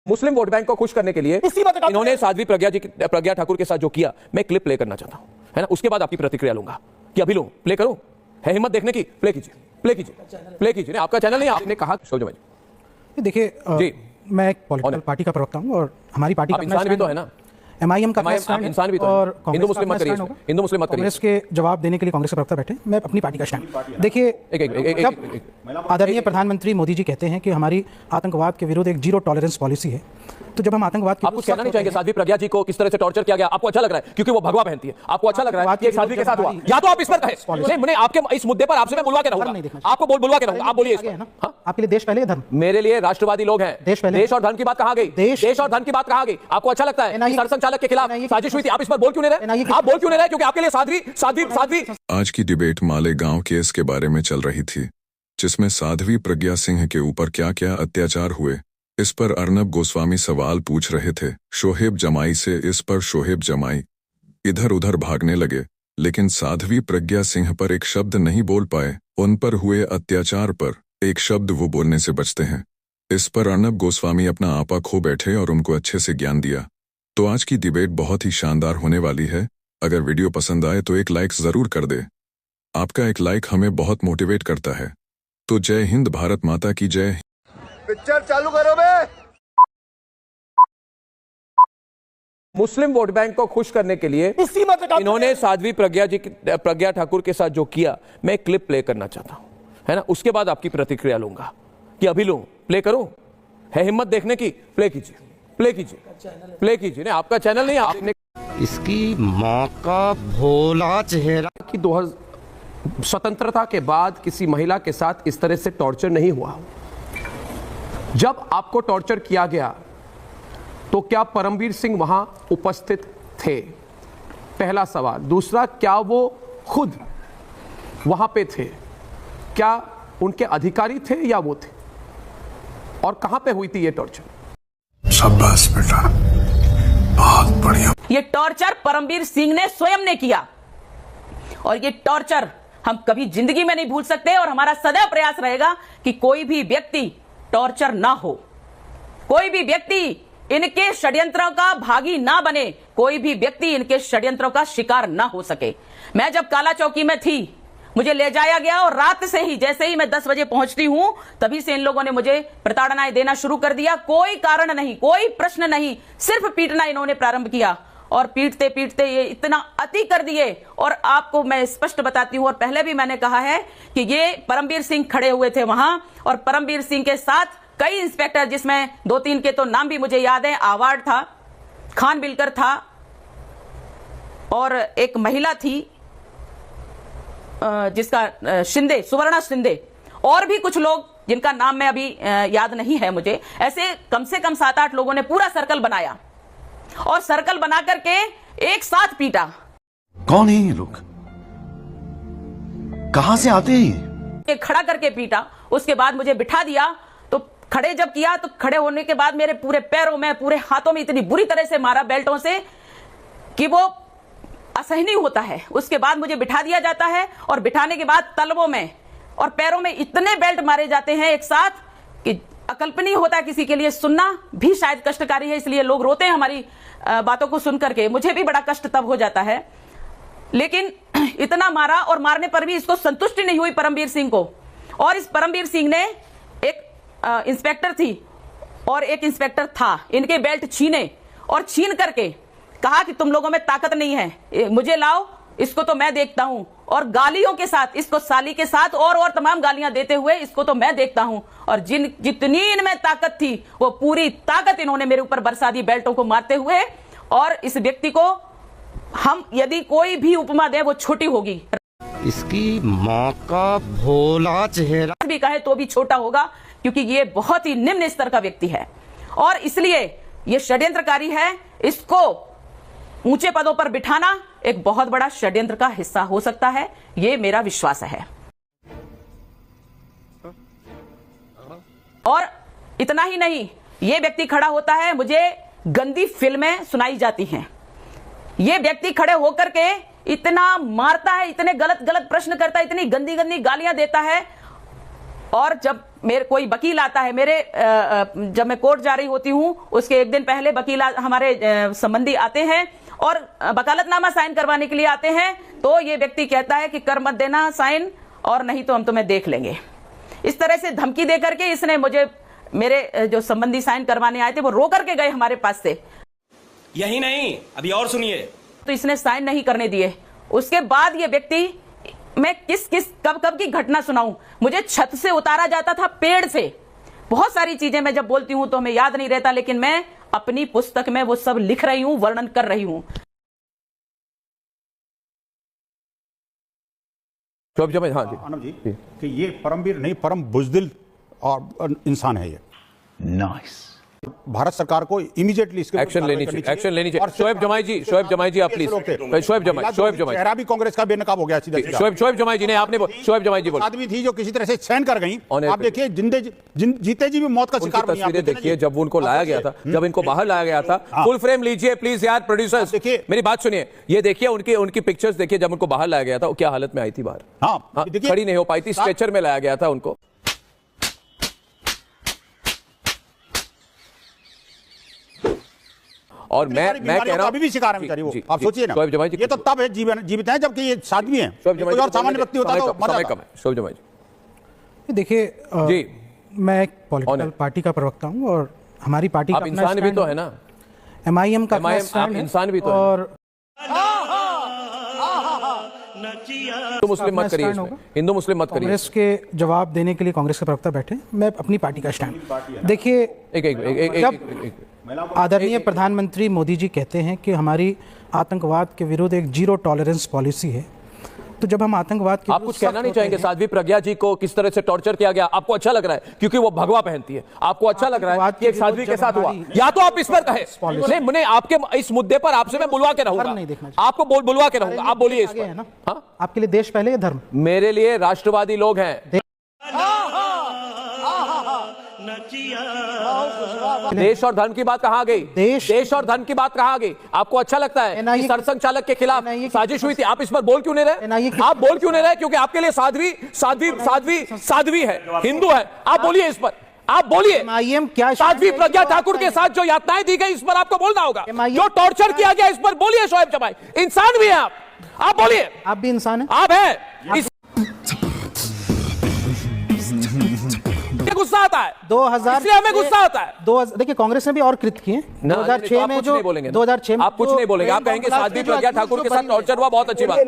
मुस्लिम vote bank को खुश करने के लिए इन्होंने साध्वी प्रज्ञा ठाकुर के साथ जो किया, मैं क्लिप प्ले करना चाहता हूं, है ना। उसके बाद आपकी प्रतिक्रिया लूंगा कि अभी लूं, प्ले करूं, है हिम्मत देखने की? प्ले कीजिए, प्ले कीजिए, प्ले कीजिए। नहीं, आपका चैनल नहीं, आपने कहा। देखिए मैं एक पॉलिटिकल पार्टी का प्रवक्ता हूं और हमारी पार्टी का इंसान भी तो है ना, एमआईएम का इंसान भी तो और हिंदू मुस्लिम मत करिए, हिंदू मुस्लिम मत करिए। कांग्रेस के जवाब देने के लिए कांग्रेस के प्रवक्ता बैठे, मैं अपनी पार्टी का स्टैंड। देखिए जब आदरणीय प्रधानमंत्री मोदी जी कहते हैं कि हमारी आतंकवाद के विरुद्ध एक जीरो टॉलरेंस पॉलिसी है, तो जब हम आतंकवाद आपको कहना नहीं चाहिए साध्वी प्रज्ञा जी को किस तरह से टॉर्चर किया गया, आपको अच्छा लग रहा है क्योंकि वो भगवा पहनती है, आपको अच्छा लग रहा है कि एक साध्वी के साथ हुआ, या तो आप इस पर कहें। नहीं, मैंने आपके इस मुद्दे पर आपसे मैं बुलवा के रहूंगा, आपको बुलवा के रहूंगा, आप बोलिए। आपके लिए देश पहले धर्म, मेरे लिए राष्ट्रवादी लोग हैं। देश और धर्म की बात कहां गई? देश और धर्म की बात कहां गई? आपको अच्छा लगता है कि सरसंघचालक के खिलाफ साजिश हुई थी, आप इस पर बोल क्यों नहीं रहे? आप बोल क्यों नहीं रहे? क्योंकि आपके लिए साध्वी। आज की डिबेट मालेगांव केस के बारे में चल रही थी, जिसमें साध्वी प्रज्ञा सिंह के ऊपर क्या क्या अत्याचार हुए, इस पर अर्नब गोस्वामी सवाल पूछ रहे थे शोहेब जमाई से। इस पर शोहेब जमाई इधर उधर भागने लगे, लेकिन साध्वी प्रज्ञा सिंह पर एक शब्द नहीं बोल पाए। उन पर हुए अत्याचार पर एक शब्द वो बोलने से बचते हैं। इस पर अर्नब गोस्वामी अपना आपा खो बैठे और उनको अच्छे से ज्ञान दिया। तो आज की डिबेट बहुत ही शानदार होने वाली है। अगर वीडियो पसंद आए तो एक लाइक जरूर कर दे। आपका एक लाइक हमें बहुत मोटिवेट करता है। तो जय हिंद, भारत माता की जय। पिक्चर चालू करो बे। मुस्लिम वोट बैंक को खुश करने के लिए इन्होंने साध्वी प्रज्ञा ठाकुर के साथ जो किया, मैं क्लिप प्ले करना चाहता हूं, है ना। उसके बाद आपकी प्रतिक्रिया लूंगा कि अभी लूं, प्ले करूं, है हिम्मत देखने की? प्ले कीजिए, प्ले कीजिए, प्ले कीजिए। नहीं, आपका चैनल नहीं, आपने इसकी मां का भोला चेहरा। कि स्वतंत्रता के बाद किसी महिला के साथ इस तरह से टॉर्चर नहीं हुआ। जब आपको टॉर्चर किया गया तो क्या परमवीर सिंह वहां उपस्थित थे? पहला सवाल। दूसरा, क्या वो खुद वहां पे थे? क्या उनके अधिकारी थे या वो थे? और कहां पे हुई थी ये टॉर्चर? शाबाश बेटा, बहुत बढ़िया। ये टॉर्चर परमवीर सिंह ने स्वयं ने किया और ये टॉर्चर हम कभी जिंदगी में नहीं भूल सकते। और हमारा सदैव प्रयास रहेगा कि कोई भी व्यक्ति टॉर्चर ना हो, कोई भी व्यक्ति इनके षड्यंत्रों का भागी ना बने, कोई भी व्यक्ति इनके षड्यंत्रों का शिकार ना हो सके। मैं जब काला चौकी में थी, मुझे ले जाया गया और रात से ही, जैसे ही मैं 10 बजे पहुंचती हूं, तभी से इन लोगों ने मुझे प्रताड़नाएं देना शुरू कर दिया। कोई कारण नहीं, कोई प्रश्न नहीं, सिर्फ पीटना इन्होंने प्रारंभ किया। और पीटते पीटते ये इतना अति कर दिए। और आपको मैं स्पष्ट बताती हूं, और पहले भी मैंने कहा है कि ये परमवीर सिंह खड़े हुए थे वहां, और परमवीर सिंह के साथ कई इंस्पेक्टर, जिसमें 2-3 के तो नाम भी मुझे याद है। आवाड था, खान बिलकर था, और एक महिला थी जिसका शिंदे, सुवर्णा शिंदे, और भी कुछ लोग जिनका नाम मैं अभी याद नहीं है मुझे। ऐसे कम से कम 7-8 लोगों ने पूरा सर्कल बनाया और सर्कल बना करके एक साथ पीटा। कौन है ये लोग? कहां से आते हैं ये? खड़ा करके पीटा। उसके बाद मुझे बिठा दिया। तो खड़े जब किया तो खड़े होने के बाद मेरे पूरे पैरों में, पूरे हाथों में इतनी बुरी तरह से मारा बेल्टों से कि वो असहनीय होता है। उसके बाद मुझे बिठा दिया जाता है और बिठाने के बाद तलवों में और पैरों में इतने बेल्ट मारे जाते हैं एक साथ कि अकल्पनीय होता है किसी के लिए। सुनना भी शायद कष्टकारी है, इसलिए लोग रोते हैं हमारी बातों को सुन करके। मुझे भी बड़ा कष्ट तब हो जाता है। लेकिन इतना मारा, और मारने पर भी इसको संतुष्टि नहीं हुई परमवीर सिंह को। और इस परमवीर सिंह ने, एक इंस्पेक्टर थी और एक इंस्पेक्टर था, इनके बेल्ट छीने और छीन करके कहा कि तुम लोगों में ताकत नहीं है, मुझे लाओ, इसको तो मैं देखता हूं। और गालियों के साथ, इसको साली के साथ और तमाम गालियां देते हुए, इसको तो मैं देखता हूं। और जितनी इनमें ताकत थी वो पूरी ताकत इन्होंने मेरे ऊपर बरसा दी बेल्टों को मारते हुए। और इस व्यक्ति को हम यदि कोई भी उपमा दे वो छोटी होगी। इसकी मां का भोला चेहरा भी कहे तो भी छोटा होगा, क्योंकि ये बहुत ही निम्न स्तर का व्यक्ति है और इसलिए ये षड्यंत्रकारी है। इसको ऊंचे पदों पर बिठाना एक बहुत बड़ा षड्यंत्र का हिस्सा हो सकता है, ये मेरा विश्वास है। और इतना ही नहीं, ये व्यक्ति खड़ा होता है, मुझे गंदी फिल्में सुनाई जाती हैं। ये व्यक्ति खड़े होकर के इतना मारता है, इतने गलत गलत प्रश्न करता है, इतनी गंदी गंदी गालियां देता है और जब मेरे कोई वकील आता है मेरे जब मैं कोर्ट जा रही होती हूं उसके एक दिन पहले वकील हमारे संबंधी आते हैं और वकालतनामा साइन करवाने के लिए आते हैं, तो ये व्यक्ति कहता है कि कर मत देना साइन और नहीं तो हम तुम्हें देख लेंगे। इस तरह से धमकी दे करके इसने मुझे मेरे जो संबंधी साइन करवाने आए थे वो रो करके गए हमारे पास से। यही नहीं, अभी और सुनिए। तो इसने साइन नहीं करने दिए। उसके बाद ये व्यक्ति, मैं कब की घटना सुनाऊं, मुझे छत से उतारा जाता था, पेड़ से। बहुत सारी चीजें मैं जब बोलती हूं तो हमें याद नहीं रहता, लेकिन मैं अपनी पुस्तक में वो सब लिख रही हूं, वर्णन कर रही हूं। हाँ जी, आनंद जी कि ये परमवीर नहीं, परम बुजदिल और इंसान है ये। नाइस। भारत सरकार को इमीडिएटली इसके एक्शन लेनी चाहिए। शोएब जमाई जी, आप प्लीज। शोएब जमाई चेहरा भी कांग्रेस का बेनकाब हो गया सीधा। शोएब जमाई जी ने आपने शोएब जमाई जी बोल आदमी थी जो किसी तरह से सहन कर गई। आप देखिए जीते जी भी मौत का शिकार बनी। तस्वीरें देखिए जब उनको लाया गया था, जब इनको बाहर लाया गया था। फुल फ्रेम लीजिए प्लीज यार प्रोड्यूसर्स, देखिए मेरी बात सुनिए। ये देखिए उनकी पिक्चर्स देखिए, जब उनको बाहर लाया गया था क्या हालत में आई थी बाहर। हाँ, खड़ी नहीं हो पाई थी, स्ट्रेचर में लाया गया था उनको। और मैं कह रहा हूं अभी भी शिकार है बेचारी वो। आप सोचिए ना, ये तो तब है जीवित है जबकि ये साध्वी है। कोई और सामान्य व्यक्ति होता तो समय कम है। शोएब जमाई जी देखिए जी, मैं एक पॉलिटिकल पार्टी का प्रवक्ता हूं और हमारी पार्टी का आप इंसान भी तो है ना, MIM का आप इंसान भी तो है। और हिंदू मुस्लिम मत करिए, हिंदू मुस्लिम मत करिए। कांग्रेस के जवाब देने के लिए कांग्रेस के प्रवक्ता बैठे, मैं अपनी पार्टी का स्टैंड। देखिए जब आदरणीय प्रधानमंत्री मोदी जी कहते हैं कि हमारी आतंकवाद के विरुद्ध एक जीरो टॉलरेंस पॉलिसी है, तो जब हम आतंकवाद के आप कुछ कहना नहीं चाहेंगे? साध्वी प्रज्ञा जी को किस तरह से टॉर्चर किया गया, आपको अच्छा लग रहा है क्योंकि वो भगवा पहनती है, आपको अच्छा लग रहा है कि एक साध्वी के साथ हुआ, या तो आप इस पर कहे नहीं, आपके इस मुद्दे पर आपसे मैं बुलवा के रहूंगा, आपको बुलवा के रहूंगा, आप बोलिए इस पर। हाँ, आपके लिए देश पहले या धर्म? मेरे लिए राष्ट्रवादी लोग हैं। देश और धर्म की बात कहाँ गई? देश और धर्म की बात कहाँ गई? आपको अच्छा लगता है कि सरसंघ चालक के खिलाफ साजिश हुई थी, आप इस पर बोल क्यों नहीं रहे? आप बोल क्यों नहीं रहे? क्योंकि आपके लिए साध्वी है, हिंदू है। आप बोलिए इस पर, आप बोलिए। क्या साध्वी प्रज्ञा ठाकुर के साथ जो यातनाएं दी गई, इस पर आपको बोलना होगा। जो टॉर्चर किया गया, इस पर बोलिए। शोएब जमाई इंसान भी है आप बोलिए। आप भी इंसान हैं, आप हैं। गुस्सा आता है 2000, इसलिए हमें गुस्सा आता है। देखिए कांग्रेस ने भी और कृत किए 2006 में, जो 2006 में आप कुछ नहीं बोलेंगे, आप कहेंगे साध्वी प्रज्ञा ठाकुर के साथ टॉर्चर हुआ, बहुत अच्छी बात।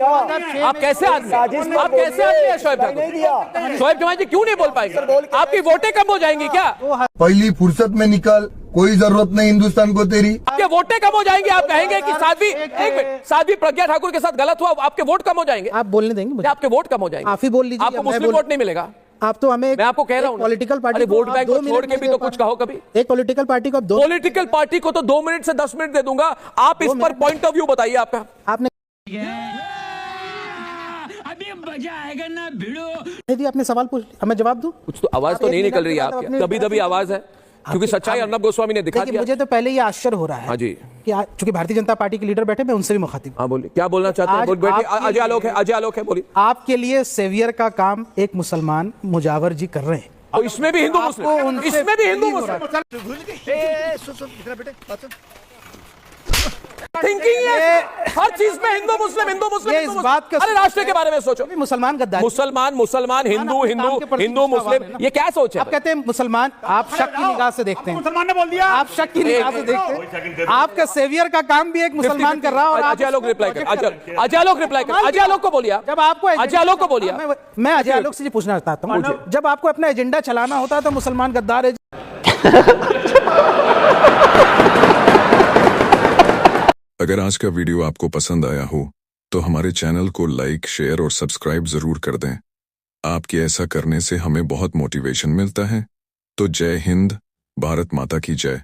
आप कैसे आदमी हैं शोएब ठाकुर? शोएब जमाई जी क्यों नहीं बोल पाएंगे? आपकी वोटें कम हो जाएंगी क्या? पहली फुर्सत में निकल, कोई जरूरत नहीं हिंदुस्तान को तेरी। आपके वोटें कम हो जाएंगी, आप कहेंगे कि साध्वी प्रज्ञा ठाकुर के साथ गलत हुआ, आपके वोट कम हो जाएंगे। आप बोलने देंगे मुझे? आपके वोट कम हो जाएंगे, आप ही बोल लीजिए। आपको मुस्लिम वोट नहीं मिलेगा। आप तो हमें, मैं आपको कह रहा हूं, पॉलिटिकल पार्टी वोट बैंक को छोड़ के भी तो कुछ कहो कभी। एक पॉलिटिकल पार्टी को, पॉलिटिकल पार्टी को तो 2 मिनट से 10 मिनट दे दूंगा। आप इस पर पॉइंट ऑफ व्यू बताइए आपका। आपने अभी मजा आएगा ना भिड़ो। यदि आपने सवाल पूछ लिया, मैं जवाब दूं? कुछ तो आवाज तो नहीं निकल रही है आपकी, दबी आवाज है, क्योंकि सच्चाई अर्नब गोस्वामी ने दिखा दिया। मुझे तो पहले ये आश्चर्य हो रहा है कि चूंकि भारतीय जनता पार्टी के लीडर बैठे, मैं उनसे भी मुखातिब। हाँ बोलिए, क्या बोलना चाहते हैं? बैठिए, अजय आलोक है, बोलिए। आपके लिए सेवियर का काम एक मुसलमान मुजावर जी कर रहे हैं, तो इसमें भी हिंदू मुस्लिम, इसमें भी हिंदू मुस्लिम थिंकिंग है। हर चीज में हिंदू मुस्लिम इस बात का, अरे राष्ट्र के बारे में सोचो। मुसलमान गद्दार, मुसलमान हिंदू मुस्लिम, ये क्या सोच है? आप कहते हैं मुसलमान, आप शक की निगाह से देखते हैं। मुसलमान ने बोल दिया, आप शक की निगाह से देखते हैं। आपका सेवियर का काम भी एक मुसलमान कर रहा है। और अजय आलोक रिप्लाई कर, अजय आलोक को बोलिए। जब आपको अजय आलोक को बोलिए। मैं अजय आलोक से पूछना चाहता हूँ, जब आपको अपना एजेंडा चलाना होता है तो मुसलमान गद्दार है। अगर आज का वीडियो आपको पसंद आया हो तो हमारे चैनल को लाइक, शेयर और सब्सक्राइब जरूर कर दें। आपके ऐसा करने से हमें बहुत मोटिवेशन मिलता है। तो जय हिंद, भारत माता की जय।